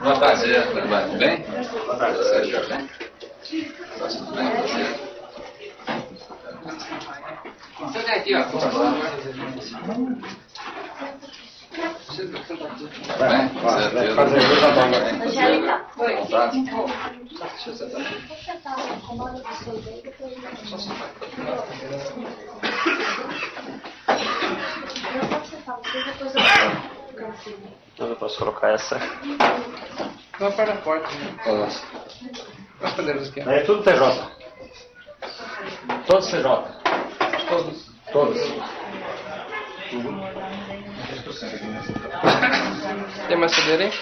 Boa tarde, tudo bem? Boa tarde, tudo bem? Tudo bem, você? Senta aqui, ó. Bem, deixa eu sentar aqui. Só sentar Eu posso colocar essa. Não, para a porta. Né? Nós podemos aqui. É tudo TJ. Todos TJ. Todos. Todos. Tem mais cadeira aí?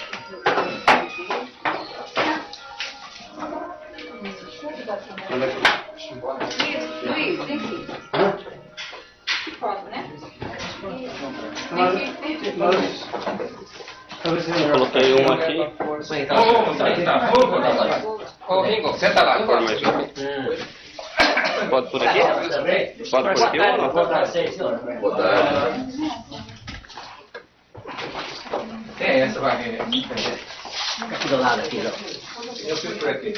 Luiz, vem aqui. Que foto, né? Eu coloquei um aqui. Ô, Ringo, senta lá. Pode por aqui? Pode por aqui ou não? Boa tarde. Quem é essa barreira? Aqui do lado, aqui. Eu fico por aqui.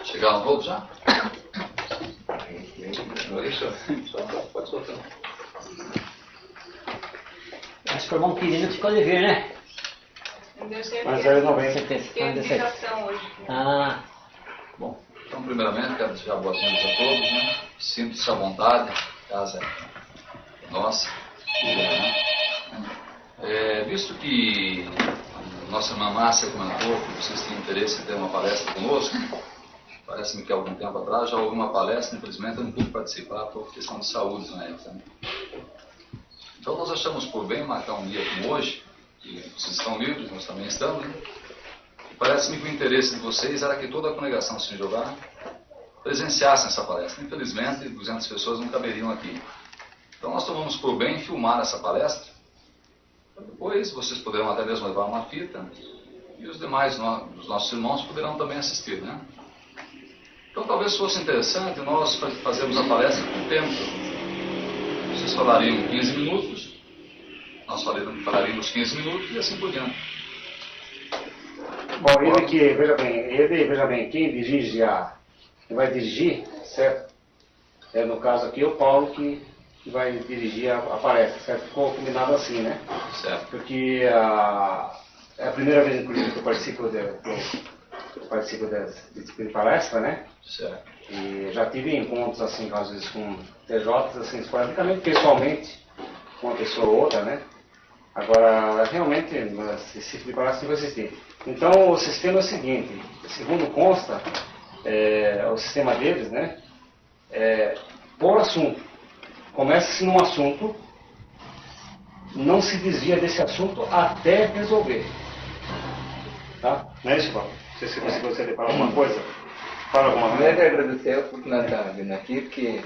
Chegaram todos já? Pode soltar. Acho que foi bom 15 minutos ficou de vir, né? Mas aí não vem. Tem meditação hoje. Ah, bom. Então, primeiramente, quero desejar boas-vindas a todos, né? Sinta-se à vontade, a casa é nossa. Né? Visto que nossa irmã Márcia comentou que vocês têm interesse em ter uma palestra conosco, parece-me que há algum tempo atrás já houve uma palestra, infelizmente eu não pude participar por questão de saúde na época. Né? Então nós achamos por bem marcar um dia como hoje, e vocês estão livres, nós também estamos, né? Parece-me que o interesse de vocês era que toda a congregação se jogar presenciasse essa palestra. Infelizmente, 200 pessoas não caberiam aqui. Então nós tomamos por bem filmar essa palestra. Depois vocês poderão até mesmo levar uma fita e os demais dos nossos irmãos poderão também assistir, né? Então talvez fosse interessante nós fazermos a palestra com tempo. Vocês falariam 15 minutos, nós falaríamos 15 minutos e assim por diante. Bom, veja bem, quem vai dirigir, certo? É no caso aqui o Paulo que vai dirigir a palestra, certo? Ficou combinado assim, né? Certo. Porque é a primeira vez, inclusive, que eu participo desse tipo de palestra, né? Certo. E já tive encontros, assim, às vezes com TJs, assim, esporadicamente, pessoalmente, com uma pessoa ou outra, né? Agora, realmente, esse tipo de palestra eu vou assistir. Então, o sistema é o seguinte, segundo consta, o sistema deles, né? Por assunto. Começa-se num assunto, não se desvia desse assunto até resolver. Tá? Não é isso, Paulo? Não sei se você gostaria de falar alguma coisa. Fala alguma coisa. Eu quero agradecer a oportunidade de estar vindo aqui, porque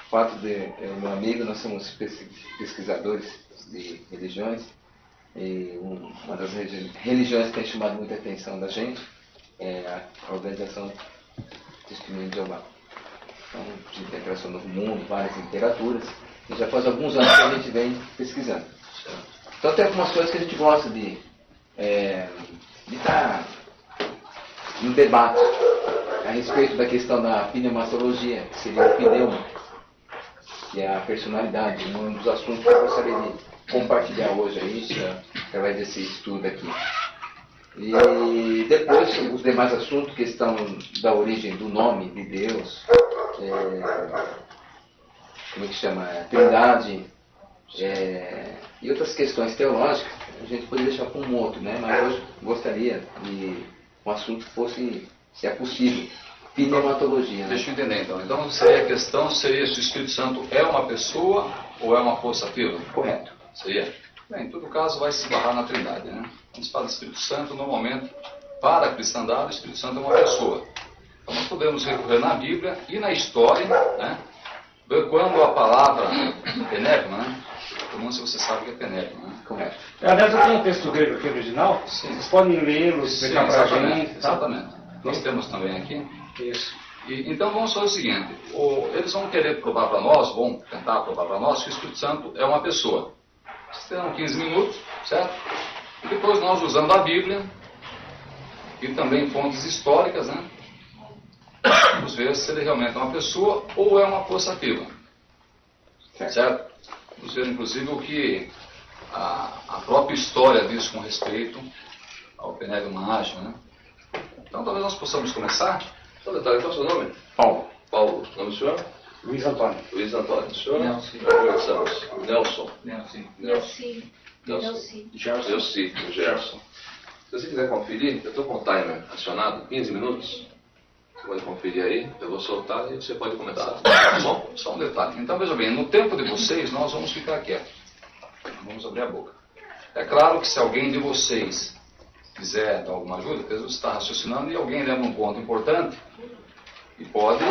o fato de meu amigo, nós somos pesquisadores de religiões, e uma das religiões que tem chamado muita atenção da gente é a organização Testemunho de Jeová. Então, a gente tem Criação Novo Mundo, várias literaturas, e já faz alguns anos que a gente vem pesquisando. Então tem algumas coisas que a gente gosta de estar no debate a respeito da questão da pneumatologia, que seria o pneuma, que é a personalidade, um dos assuntos que eu gostaria de compartilhar hoje aí, através desse estudo aqui. E depois os demais assuntos, questão da origem do nome de Deus, como é que chama? Trindade, e outras questões teológicas, a gente poderia deixar para um outro, né? Mas hoje gostaria de um assunto que fosse, se é possível, pneumatologia. Né? Deixa eu entender então. Então a questão seria se o Espírito Santo é uma pessoa ou é uma força viva? Correto. Seria? Bem, em todo caso vai se esbarrar na Trindade, né? Quando se fala de Espírito Santo, normalmente, para a cristandade, o Espírito Santo é uma pessoa. Então nós podemos recorrer na Bíblia e na história, né? Quando a palavra penégma, né? Como se você sabe que é penégma, né? Correto. Aliás, eu tenho um texto grego aqui original, Sim. vocês podem lê-lo, explicar para a gente. Tá? Exatamente. Nós temos também aqui. Isso. Então vamos fazer o seguinte, eles vão querer provar para nós, vão tentar provar para nós que o Espírito Santo é uma pessoa. Serão 15 minutos, certo? E depois nós, usando a Bíblia e também fontes históricas, né? Vamos ver se ele realmente é uma pessoa ou é uma força ativa. Certo? Vamos ver inclusive o que a própria história diz com respeito ao Penélio Mágico, né? Então talvez nós possamos começar. Só um detalhe, qual é o seu nome? Paulo. Paulo. Nome do senhor? Luiz Antônio. Luiz Antônio. O senhor? Nelson. Conversamos. Nelson. Nelci. Nelci. Nelci. Gerson. Se você quiser conferir, eu estou com o timer acionado, 15 minutos. Você pode conferir aí, eu vou soltar e você pode comentar. Tá bom? Só um detalhe. Então veja bem, no tempo de vocês nós vamos ficar quietos. Vamos abrir a boca. É claro que se alguém de vocês quiser dar alguma ajuda, porque você está raciocinando e alguém lembra um ponto importante e pode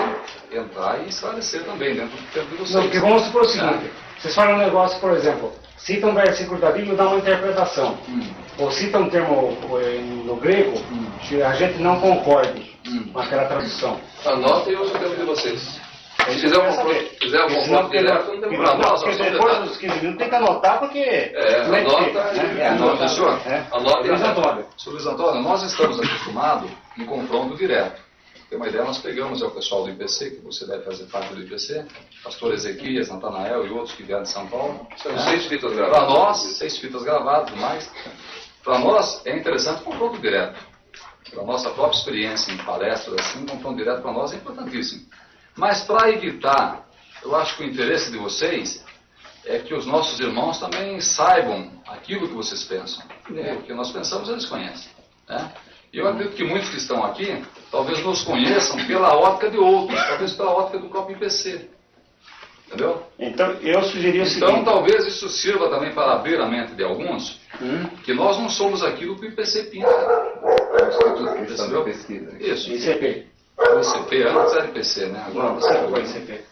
entrar e esclarecer também dentro do tempo de vocês. Não, porque vamos supor o seguinte, vocês falam um negócio, por exemplo, cita um versículo da Bíblia e dá uma interpretação. Ou cita um termo no grego que a gente não concorde com aquela tradução. Anota e usa o tempo de vocês. Se quiser um confronto direto, não tem problema. Não, porque depois dos 15 minutos tem que anotar, porque... Anota, senhor. Anota e Luiz Antônio. Sr. Luiz Antônio, nós estamos acostumados em confronto direto. Tem uma ideia, nós pegamos o pessoal do IPC, que você deve fazer parte do IPC, pastor Ezequias, Natanael e outros que vieram de São Paulo. São 6 fitas gravadas. Para nós, 6 fitas gravadas, mais. Para nós é interessante o confronto direto. Para a nossa própria experiência em palestras, assim, o confronto direto para nós é importantíssimo. Mas para evitar, eu acho que o interesse de vocês é que os nossos irmãos também saibam aquilo que vocês pensam. O que nós pensamos, eles conhecem. Né? E eu acredito que muitos que estão aqui, talvez nos conheçam pela ótica de outros, talvez pela ótica do próprio IPC. Entendeu? Então, eu sugeri o seguinte... Então, talvez isso sirva também para abrir a mente de alguns, que nós não somos aquilo que o IPC pinta. Questão da pesquisa. Isso. ICP. O ICP, antes era IPC, né? Agora Não, você foi ICP.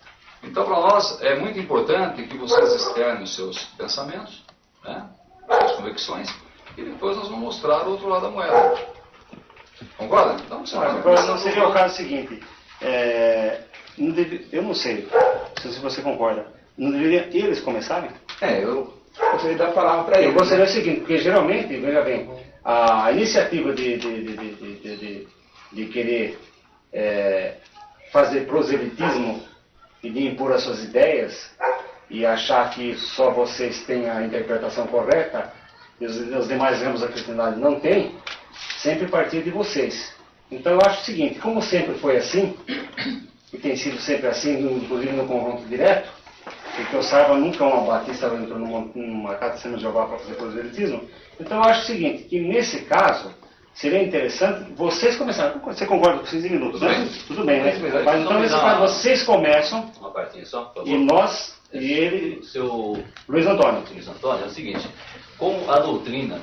Então, para nós, é muito importante que vocês externem os seus pensamentos, né? Suas convicções, e depois nós vamos mostrar o outro lado da moeda. Concorda? Então, você Agora, não seria o caso seguinte, eu não sei se você concorda, não deveria eles começarem? Eu gostaria de dar a palavra para Eu ele. gostaria do seguinte, porque geralmente, veja bem, a iniciativa de querer fazer proselitismo e de impor as suas ideias e achar que só vocês têm a interpretação correta e os demais ramos da cristandade não têm, sempre partir de vocês. Então eu acho o seguinte, como sempre foi assim, e tem sido sempre assim, inclusive no confronto direto, porque eu saiba, nunca uma batista entrou numa casa de Senhor de Jeová para fazer proselitismo, então eu acho o seguinte, que nesse caso, seria interessante vocês começarem. Você concorda com 15 minutos, né? Tudo bem, né? Mas então nesse caso vocês começam Uma partinha só, por favor. e nós e ele, Seu Luiz Antônio. Luiz Antônio, é o seguinte, como a doutrina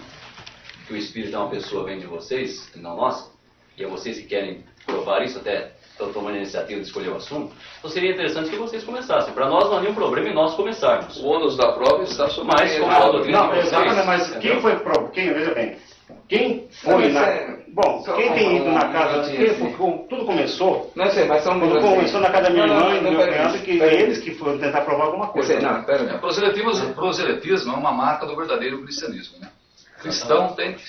que o Espírito é uma pessoa vem de vocês, e não nós, e é vocês que querem provar isso, até estão tomando a iniciativa de escolher o assunto, então seria interessante que vocês começassem. Para nós não há nenhum problema em nós começarmos. O ônus da prova está sobre Mas, como a doutrina Não, de vocês, exatamente, mas quem entendeu? foi pro? Quem, veja bem, quem foi Mas na. é- Bom, só quem tem ido na um casa. minutinho, assim. Tudo começou. Não sei, mas só um Quando minuto. começou na casa da minha irmã e do meu peraí, cunhado, que peraí. eles que foram tentar provar alguma coisa. Não, pera aí. Proselitismo é uma marca do verdadeiro cristianismo, né? Cristão tem que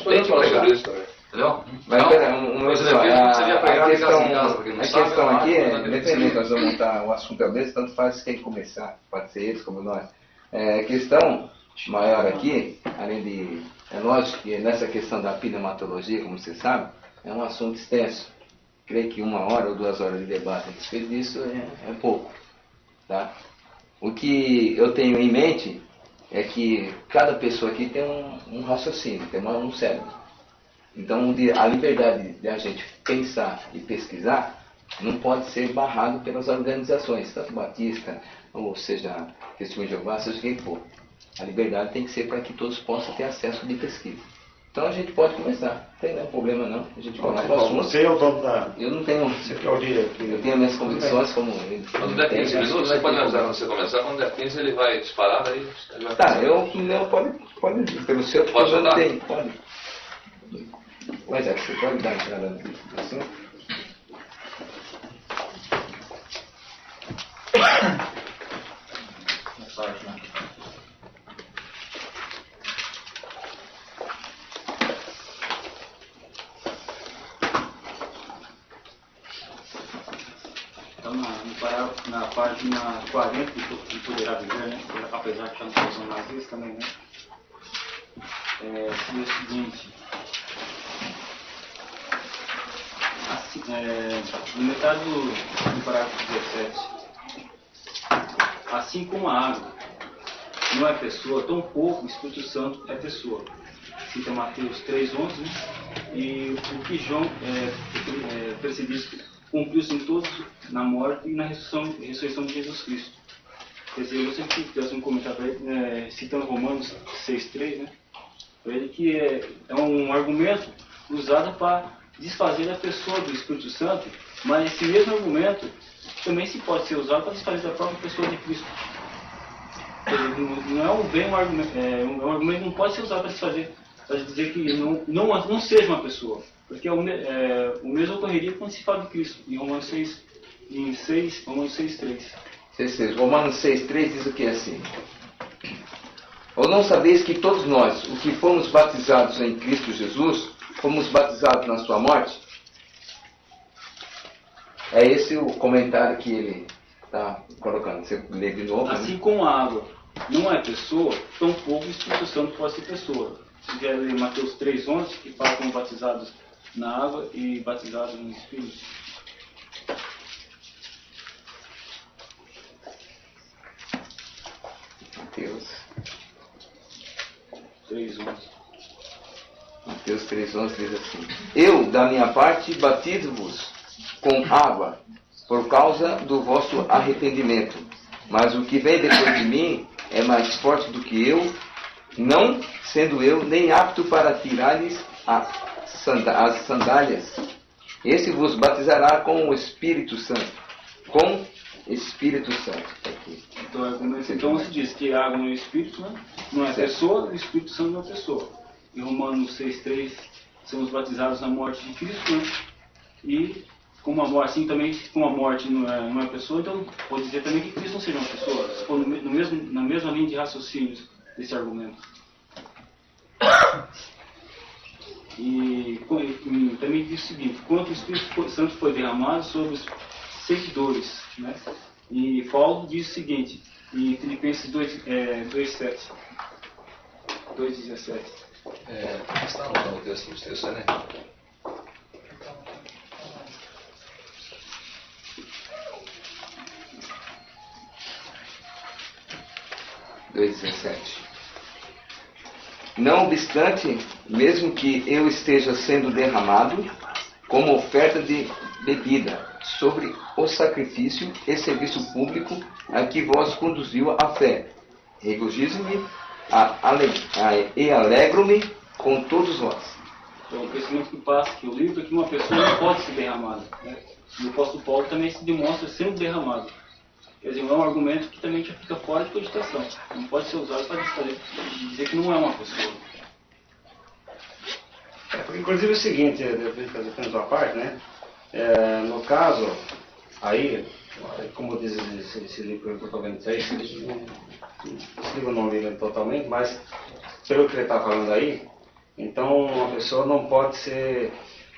Podemos falar pregar. sobre isso também. Entendeu? Mas Então, pera, um proselitismo não seria pregar em casa em casa, porque a não sabe, questão é uma aqui marca do é, verdadeiro independente, cristianismo. nós vamos montar o assunto é desse, tanto faz quem começar, pode ser eles como nós. A questão maior aqui, além de, é lógico que nessa questão da pneumatologia, como você sabe, é um assunto extenso. Creio que 1 hora ou 2 horas de debate a respeito disso é pouco. Tá? O que eu tenho em mente é que cada pessoa aqui tem um raciocínio, tem um cérebro. Então a liberdade de a gente pensar e pesquisar não pode ser barrado pelas organizações, tanto batista, ou seja, Testemunho de Jeová, seja quem for. A liberdade tem que ser para que todos possam ter acesso de pesquisa. Então a gente pode começar, não tem nenhum problema não, a gente começa o assunto. Você é o dono da. Eu não tenho, Você que é o diretor. eu tenho minhas convicções como ele. Quando der 15 minutos, você pode me avisar quando você começar. Quando der 15, ele vai disparar, daí ele vai Tá, pode pelo seu, Pode eu não ajudar? tenho, pode. Mas é que você pode dar entrada no assunto? Então, na página 40 do Poderá Viver, né? Apesar que já não estou usando mais isso também, né? Seria o seguinte. Assim, no metade do parágrafo 17. Assim como a água não é pessoa, tão pouco o Espírito Santo é pessoa. Cita Mateus 3,11, né? E o que João precedisse cumpriu-se em todos na morte e na ressurreição de Jesus Cristo. Quer dizer, eu sempre fiz um comentário para ele, citando Romanos 6,3, né? Para ele que é um argumento usado para desfazer a pessoa do Espírito Santo, mas esse mesmo argumento também se pode ser usado para desfazer a própria pessoa de Cristo. Quer dizer, não é um argumento, um argumento que não pode ser usado para desfazer, para dizer que não seja uma pessoa. Porque o mesmo ocorreria quando se fala de Cristo, em Romanos 6, Romanos 6,3. Romanos 6,3 diz o que assim? Ou não sabeis que todos nós, os que fomos batizados em Cristo Jesus, fomos batizados na sua morte? É esse o comentário que ele está colocando. Você lê de novo. Assim né? como a água não é pessoa, tão pouco o Espírito Santo pode ser pessoa. Se quer ler Mateus 3,11, que fala como batizados na água e batizados no Espírito. Mateus 3,11. Mateus 3,11 diz assim: Eu, da minha parte, batizo-vos com água, por causa do vosso arrependimento. Mas o que vem depois de mim é mais forte do que eu, não sendo eu nem apto para tirar-lhes as sandálias. Esse vos batizará com o Espírito Santo. Com Espírito Santo. Aqui. Então se diz que a água não é Espírito, né? Não é pessoa, o Espírito Santo não é pessoa. Em Romanos 6,3, somos batizados na morte de Cristo, né? E como a morte, assim também, como a morte não é pessoa, então pode dizer também que Cristo não seja uma pessoa, se for na mesma linha de raciocínios desse argumento. E também diz o seguinte: quanto o Espírito Santo foi derramado sobre os seguidores, né? E Paulo diz o seguinte, em Filipenses 2,17. Você está anotando o texto dos textos, né? Não obstante, mesmo que eu esteja sendo derramado como oferta de bebida sobre o sacrifício e serviço público a que vos conduziu a fé, regozijo-me e alegro-me com todos vós. Então, o pensamento que passa aqui, o livro é que uma pessoa não pode ser derramada, né? E o apóstolo Paulo também se demonstra sendo derramado. Quer dizer, é um argumento que também já fica fora de cogitação. Não pode ser usado para dizer que não é uma pessoa. Inclusive é o seguinte, fazendo a parte, né? No caso, aí, como diz esse livro que eu estou vendo aí, esse livro eu não li totalmente, mas pelo que ele está falando aí, então uma pessoa não pode ser,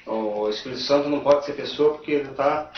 o Espírito Santo não pode ser pessoa porque ele está